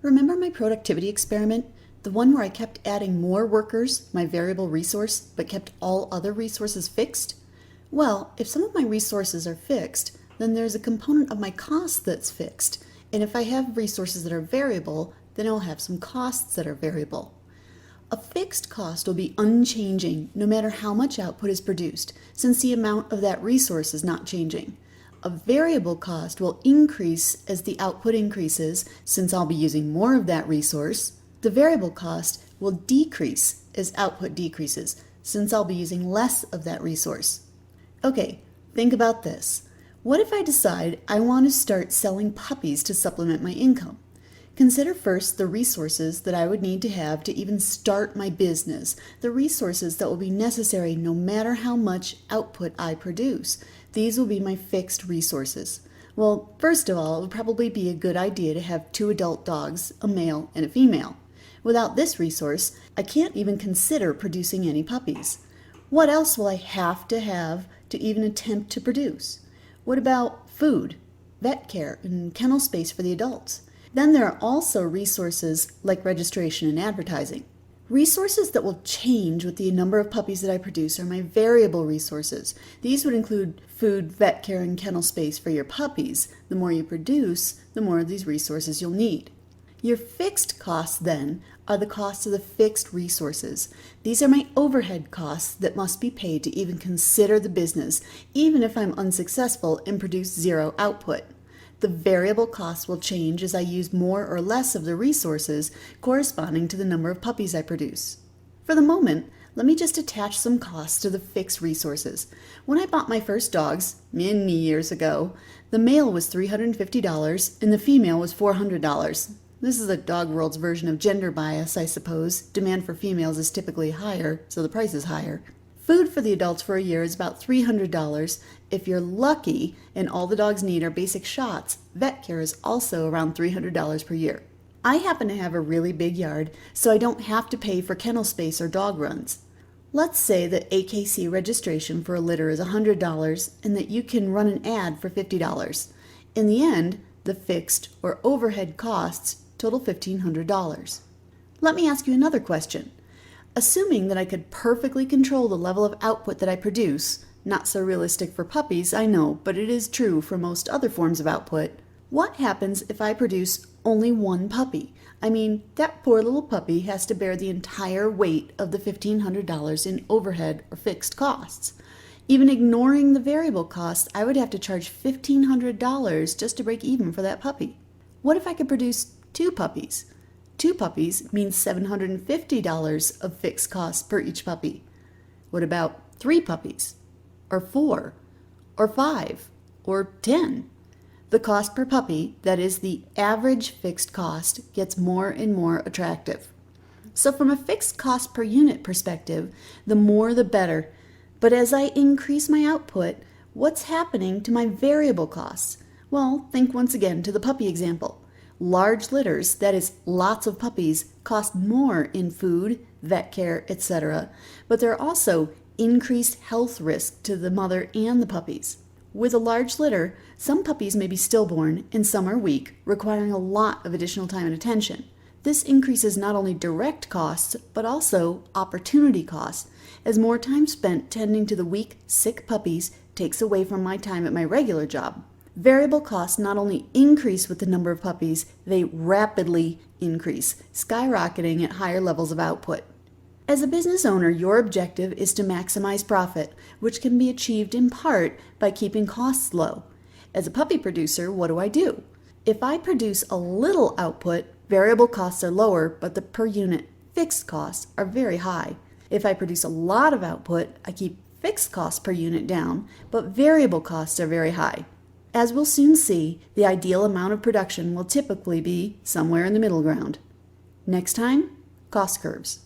Remember my productivity experiment? The one where I kept adding more workers, my variable resource, but kept all other resources fixed? Well, if some of my resources are fixed, then there's a component of my cost that's fixed. And if I have resources that are variable, then I'll have some costs that are variable. A fixed cost will be unchanging no matter how much output is produced, since the amount of that resource is not changing. A variable cost will increase as the output increases, since I'll be using more of that resource. The variable cost will decrease as output decreases, since I'll be using less of that resource. Okay, think about this. What if I decide I want to start selling puppies to supplement my income? Consider first the resources that I would need to have to even start my business, the resources that will be necessary no matter how much output I produce. These will be my fixed resources. Well, first of all, it would probably be a good idea to have 2 adult dogs, a male and a female. Without this resource, I can't even consider producing any puppies. What else will I have to even attempt to produce? What about food, vet care, and kennel space for the adults? Then there are also resources like registration and advertising. Resources that will change with the number of puppies that I produce are my variable resources. These would include food, vet care, and kennel space for your puppies. The more you produce, the more of these resources you'll need. Your fixed costs, then, are the costs of the fixed resources. These are my overhead costs that must be paid to even consider the business, even if I'm unsuccessful and produce zero output. The variable costs will change as I use more or less of the resources corresponding to the number of puppies I produce. For the moment, let me just attach some costs to the fixed resources. When I bought my first dogs, many years ago, the male was $350 and the female was $400. This is a dog world's version of gender bias, I suppose. Demand for females is typically higher, so the price is higher. Food for the adults for a year is about $300. If you're lucky and all the dogs need are basic shots, vet care is also around $300 per year. I happen to have a really big yard, so I don't have to pay for kennel space or dog runs. Let's say that AKC registration for a litter is $100 and that you can run an ad for $50. In the end, the fixed or overhead costs total $1,500. Let me ask you another question. Assuming that I could perfectly control the level of output that I produce, not so realistic for puppies, I know, but it is true for most other forms of output, what happens if I produce only one puppy? I mean, that poor little puppy has to bear the entire weight of the $1,500 in overhead or fixed costs. Even ignoring the variable costs, I would have to charge $1,500 just to break even for that puppy. What if I could produce 2 puppies? 2 puppies means $750 of fixed costs per each puppy. What about 3 puppies? Or 4? Or 5? Or 10? The cost per puppy, that is the average fixed cost, gets more and more attractive. So from a fixed cost per unit perspective, the more the better. But as I increase my output, what's happening to my variable costs? Well, think once again to the puppy example. Large litters, that is lots of puppies, cost more in food, vet care, etc. But there are also increased health risks to the mother and the puppies. With a large litter, some puppies may be stillborn and some are weak, requiring a lot of additional time and attention. This increases not only direct costs, but also opportunity costs, as more time spent tending to the weak, sick puppies takes away from my time at my regular job. Variable costs not only increase with the number of puppies, they rapidly increase, skyrocketing at higher levels of output. As a business owner, your objective is to maximize profit, which can be achieved in part by keeping costs low. As a puppy producer, what do? If I produce a little output, variable costs are lower, but the per unit fixed costs are very high. If I produce a lot of output, I keep fixed costs per unit down, but variable costs are very high. As we'll soon see, the ideal amount of production will typically be somewhere in the middle ground. Next time, cost curves.